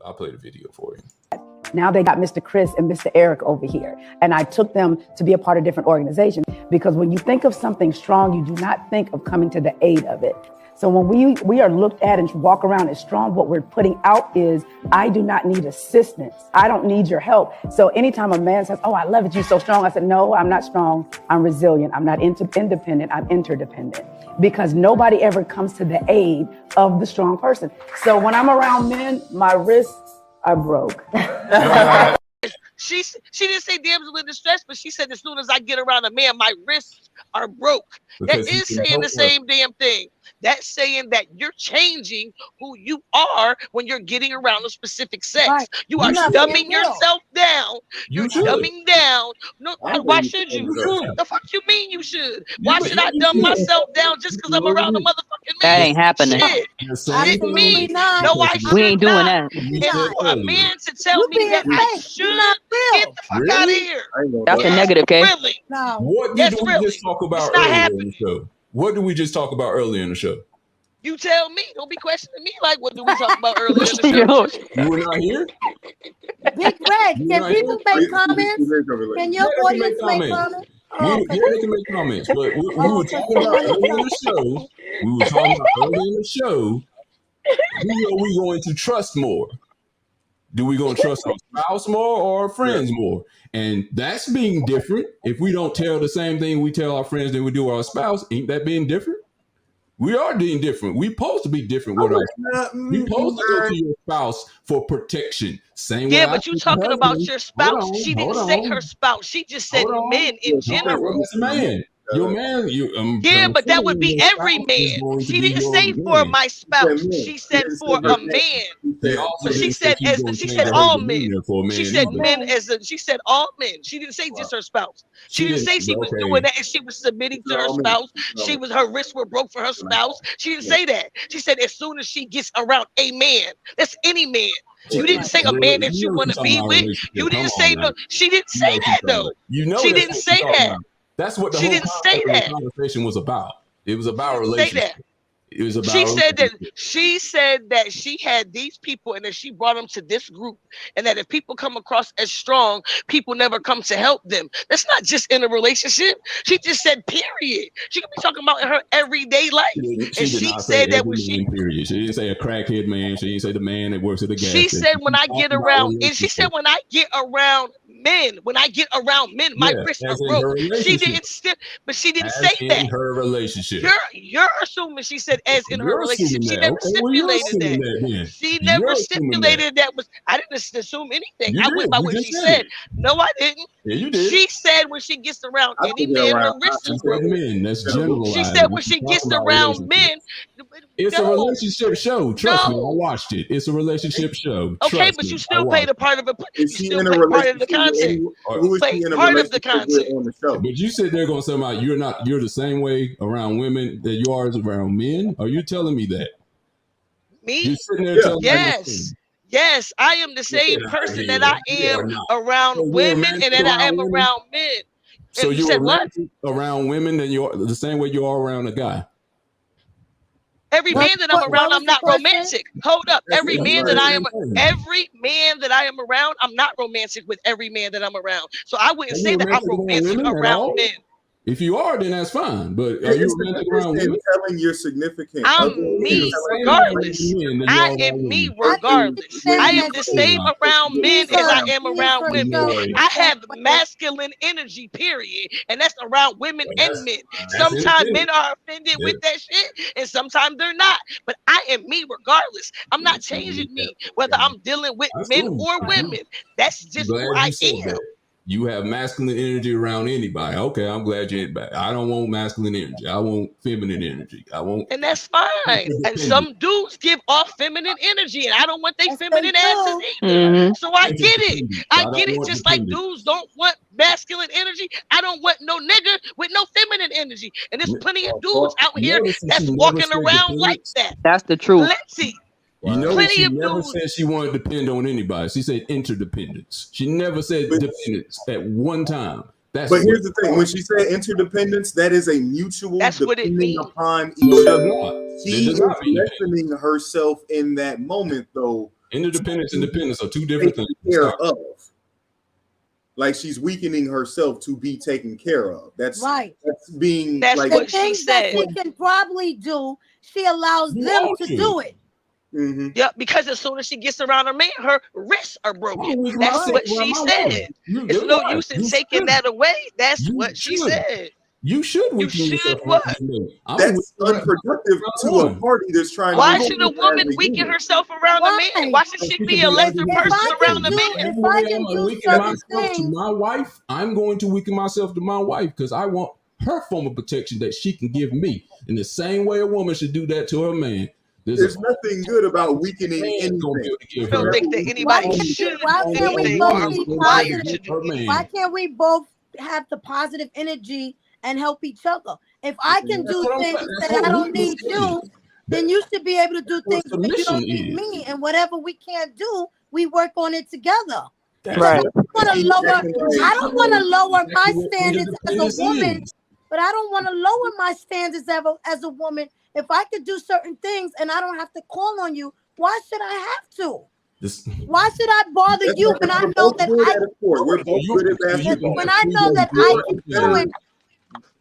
I'll play the video for you. Now they got Mr. Chris and Mr. Eric over here. And I took them to be a part of different organizations because when you think of something strong, you do not think of coming to the aid of it. So when we are looked at and walk around as strong, what we're putting out is, I do not need assistance. I don't need your help. So anytime a man says, oh, I love it, you're so strong. I said, no, I'm not strong. I'm resilient. I'm not independent. I'm interdependent. Because nobody ever comes to the aid of the strong person. So when I'm around men, my wrists are broke. She didn't say damsel in distress, but she said as soon as I get around a man, my wrists are broke. Because that is saying the same damn thing. That's saying that you're changing who you are when you're getting around a specific sex. Right. You are dumbing yourself down. You're dumbing down. No, why should you? The fuck you mean you should? Why should I dumb myself down just because I'm around a motherfucking man? That ain't happening. Shit me. No, I should We ain't doing that. And for a man to tell me that I should get the fuck out of here. That's a negative, okay? Really? No. What did we just talk about earlier in the show? What did we just talk about earlier in the show? You tell me. Don't be questioning me like, what did we talk about earlier in the show? You were not here? Big Red, can people make comments? Can your audience make comments? Yeah, they can make comments. But we were talking about earlier in the show. Who are we going to trust more? Do we going to trust our spouse more or our friends more? And that's being different. If we don't tell the same thing we tell our friends than we do our spouse, ain't that being different? We are being different. We supposed to be different with our spouse. We supposed to go to your spouse for protection. Same way. But you talking about your spouse. She didn't say her spouse. She just said men in general. Man. Your man, but that would be every man. She didn't say for my spouse. She said for a man. So she said all men. She said men she said all men. She didn't say just her spouse. She didn't say she was doing that and she was submitting to her spouse. Her wrists were broke for her spouse. She didn't say that. She said as soon as she gets around a man, that's any man. You didn't say a man that you want to be with. You didn't say no. She didn't say that though. She didn't say that. That's what the whole conversation was about. It was about relationship. It was about. She said that she had these people and that she brought them to this group, and that if people come across as strong, people never come to help them. That's not just in a relationship. She just said period. She could be talking about in her everyday life. She said that when she didn't say a crackhead man. She didn't say the man that works at the gas station. She said when I get around, and she said when I get around men, my wrists are broke. She didn't but she didn't say that. Her relationship. You're assuming she said as in her relationship. She never stipulated that. She never stipulated that. I didn't assume anything. I went by what she said. No, I didn't. Yeah, you did. She said when she gets around any man, her wrists is broken. That's generalized. She said when she gets around men. It's a relationship show. Trust me, I watched it. It's a relationship show. Okay, but you still played a part of it. You still played part of the content. Who is she in a relationship with on the show? But you said they're going to say about you're the same way around women that you are around men. Are you telling me that? Me? You're sitting there telling me yes, I am the same person that I am around women and that I am around men. So you said what? Around women than you're the same way you are around a guy. Every man that I'm around, I'm not romantic. Hold up. Every man that I am around, I'm not romantic with every man that I'm around. So I wouldn't say that I'm romantic around men. If you are, then that's fine. But are you romantic around women? Telling your significant. I'm me regardless. I am me regardless. I am the same around men as I am around women. I have masculine energy, period. And that's around women and men. Sometimes men are offended with that shit, and sometimes they're not. But I am me regardless. I'm not changing me, whether I'm dealing with men or women. That's just who I am. You have masculine energy around anybody. Okay, I'm glad you're back. I don't want masculine energy. I want feminine energy. And that's fine. And some dudes give off feminine energy, and I don't want their feminine asses either. Mm-hmm. So I get it. I get it. Just like dudes don't want masculine energy, I don't want no nigga with no feminine energy. And there's plenty of dudes out here that's walking around like that. That's the truth. Let's see. You know, she never said she wanted to depend on anybody. She said interdependence. She never said dependence at one time. But here's the thing: when she said interdependence, that is a mutual depending upon each other. She is lessening herself in that moment, though, Interdependence, independence are two different things. Care of. Like she's weakening herself to be taken care of. That's right. That's like what the things she said. that she can probably do. She allows them to do it. Mm-hmm. Yeah, because as soon as she gets around her man, her wrists are broken. That's what she said. It's no use in taking that away. That's what she said. You should. You should what? That's unproductive to a party that's trying. Why should a woman weaken herself around a man? Why should she be a lesser person around a man? If I can do certain things to my wife, I'm going to weaken myself to my wife because I want her form of protection that she can give me. In the same way a woman should do that to her man. There's nothing good about weakening anything. I don't think that anybody should. Why can't we both be positive? Why can't we both have the positive energy and help each other? If I can do things that I don't need you, then you should be able to do things that you don't need me. And whatever we can't do, we work on it together. Right. I don't want to lower my standards as a woman, but I don't want to lower my standards as a woman. If I could do certain things and I don't have to call on you, why should I have to? Why should I bother you when I know that when I know that I can do it?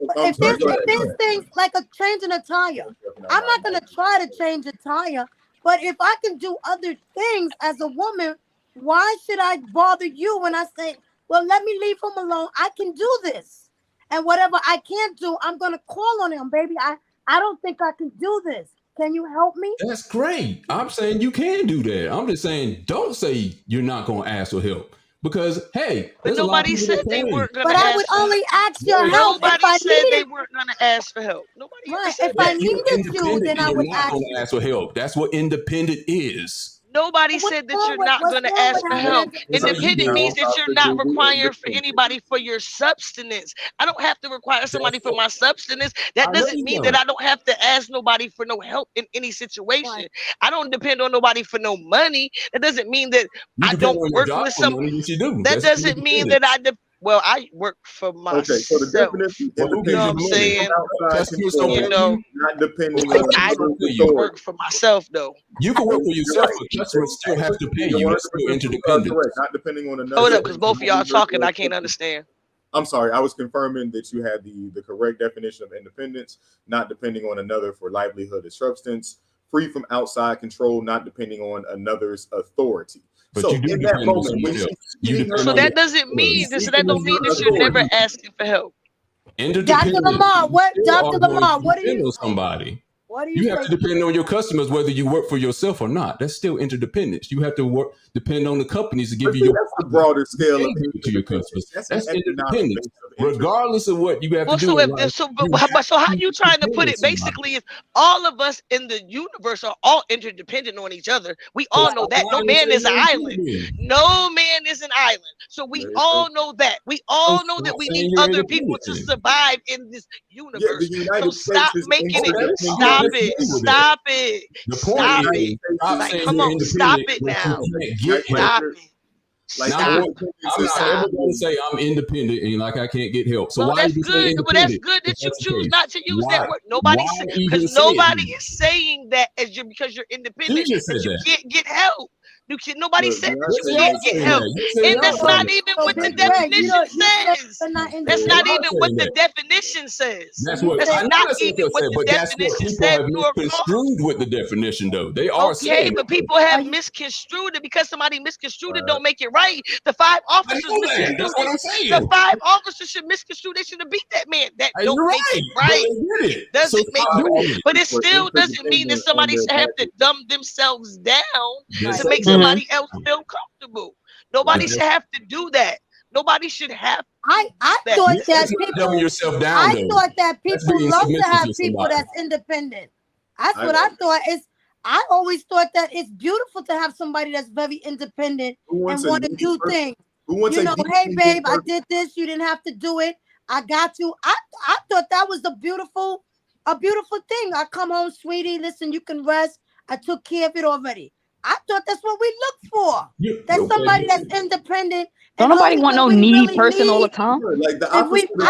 If there's things like changing a tire, I'm not going to try to change a tire. But if I can do other things as a woman, why should I bother you when I say, well, let me leave him alone. I can do this. And whatever I can't do, I'm going to call on him, baby. I don't think I can do this. Can you help me? That's great. I'm saying you can do that. I'm just saying, don't say you're not going to ask for help. Because, hey, but nobody said they weren't going to ask. But I would only ask your help if I said they weren't going to ask for help. Nobody said if I needed you, then I would ask for help. That's what independent is. Nobody said that you're not going to ask for help. Independent means that you're not requiring for anybody for your substance. I don't have to require somebody for my substance. That doesn't mean that I don't have to ask nobody for no help in any situation. Right. I don't depend on nobody for no money. That doesn't mean that I don't work with somebody. That doesn't mean that well, I work for myself. Okay, so the definition, you know what I'm saying? Not depending on I work for myself, though. You can work for yourself, but customers still have to pay you. That's still interdependent. Not depending on another. Hold up, because both of y'all talking, I can't understand. I'm sorry, I was confirming that you had the correct definition of independence, not depending on another for livelihood or substance, free from outside control, not depending on another's authority. But so you do in that moment, so that doesn't mean that don't mean that you're never asking for help. Dr. Lamar, what do you somebody? What do you have to depend on your customers whether you work for yourself or not. That's still interdependence. You have to depend on the companies to give you a broader scale of to your customers. That's interdependence, regardless of what you have to do. So how you trying to put it? Basically, is all of us in the universe are all interdependent on each other. We all know that. No man is an island. No man is an island. So we all know that. We all know that we need other people to survive in this universe. So stop making it. Stop it. Stop it. Stop it. Like, come on, stop it now. Stop it. Like, I'm not ever going to say I'm independent and like I can't get help. So why that's good. But that's good that you choose not to use that word. Nobody is saying that because you're independent that you can't get help. Nobody said that you can't get help. And that's not even what the definition says. That's not even what the definition says. That's not even what the definition says. People have misconstrued with the definition, though. They are saying. Okay, but people have misconstrued it because somebody misconstrued it. Don't make it right. The 5 officers misconstrued it. The 5 officers should misconstrue. They should have beat that man. That don't make it right. Doesn't make it. But it still doesn't mean that somebody should have to dumb themselves down to make somebody else feel comfortable. Nobody should have to do that. Nobody should have. I thought that people. Yourself down, I thought that people love to have people that's independent. That's what I thought. I always thought that it's beautiful to have somebody that's very independent and want to do things. You know, hey babe, I did this. You didn't have to do it. I got you. I thought that was a beautiful thing. I come home, sweetie. Listen, you can rest. I took care of it already. I thought that's what we look for. That's somebody that's independent. Don't nobody want no needy person all the time. I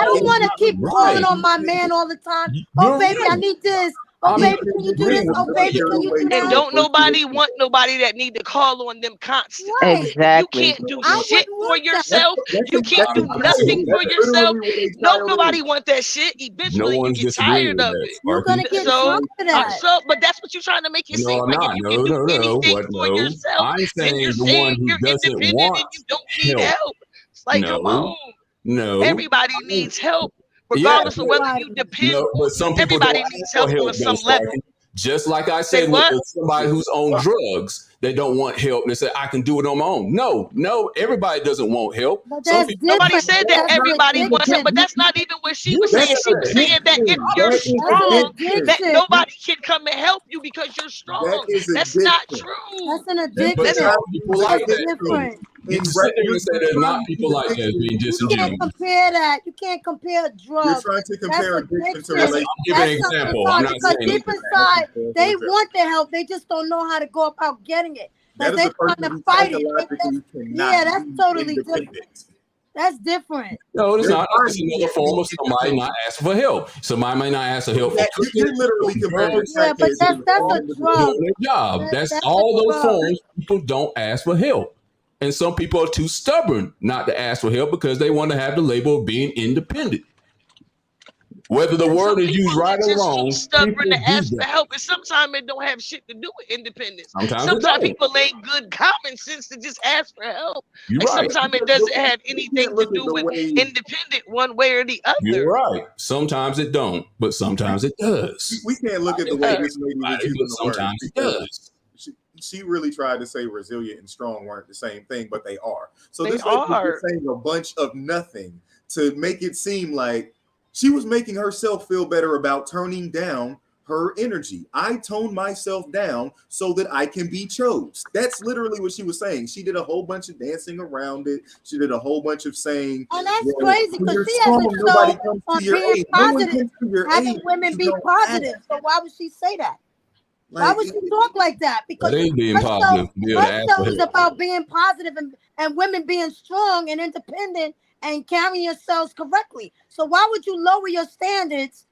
don't want to keep calling on my man all the time. Oh, baby, I need this. Oh, baby, can you do this? Oh, baby, can you do that? And don't nobody want nobody that need to call on them constantly. Right. Exactly. You can't do shit for yourself. You can't do That's nothing for literally yourself. what a No, child nobody is. want that shit. Eventually, you one's get disagreeing tired with of that, it. You're gonna get tired of that. But that's what you're trying to make it No, seem I'm like. not. If you No, can do no, no. anything What? for No. yourself, I'm then you're saying the saying one who you're doesn't independent and want you don't need help. help. It's like, come on. No. Everybody needs help, Yeah, regardless of whether you depend no, on but some people everybody don't needs ask for help help on though, some level. Sparky. Just like I Say said what? with somebody who's on drugs, they don't want help. And they say, I can do it on my own. No, everybody doesn't want help. But Some that's people, Nobody different. said that That's everybody wants help, addiction. but that's not even what she you was said saying. She was that. saying that if you're That is strong, addiction. that nobody can come and help you because you're That strong. is That's not addiction. true. That's an But addiction. there are people like That's that. different. You can sit there and say there's not people like that being You can't disingenuous. compare that. You can't compare drugs. You're trying to compare addiction to I'm relationship. giving an example. I'm not because saying deep inside they want the help. They just don't know how to go about getting it. That Because is they're a trying person to who fight it. psychologically cannot Yeah, that's be totally independent. different. That's different. No, it's Their not. It's body another form of somebody not asking for help. Somebody might not ask for help for cooking. You're literally comparing drugs, Yeah, but that's a doing drug. their job. That's That's all a those drug. forms. People don't ask for help. And some people are too stubborn not to ask for help because they want to have the label of being independent. Whether the word is used right or Just wrong, too stubborn people to do ask for that. help, and sometimes it don't have shit to do with independence. Sometimes it Sometimes don't. people ain't good common sense to just ask for help. You're Like right. sometimes it doesn't have anything to do with independent one way or the other. You're right. Sometimes it don't, but sometimes it does. We can't look at the way this lady was using the word. Sometimes it does. She really tried to say resilient and strong weren't the same thing, but they are. So They this lady are. was saying a bunch of nothing to make it seem like she was making herself feel better about turning down her energy. I tone myself down so that I can be chose. That's literally what she was saying. She did a whole bunch of dancing around it. She did a whole bunch of saying, and that's crazy because she has a nobody show comes on to your being aid. No one positive, comes to your having aid. women be positive. So why would she say that? Why would she talk like that? Because that ain't being positive. her show is about being positive and women being strong and independent and carrying yourselves correctly. So why would you lower your standards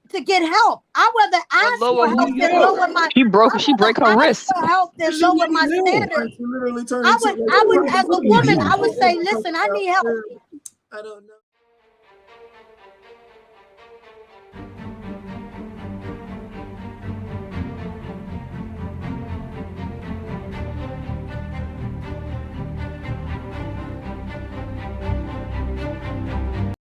to get help? I'd rather ask for help than lower my. She break her wrist. For help than lower my standards. I would, as a woman, I would say, listen, I need help. I don't know.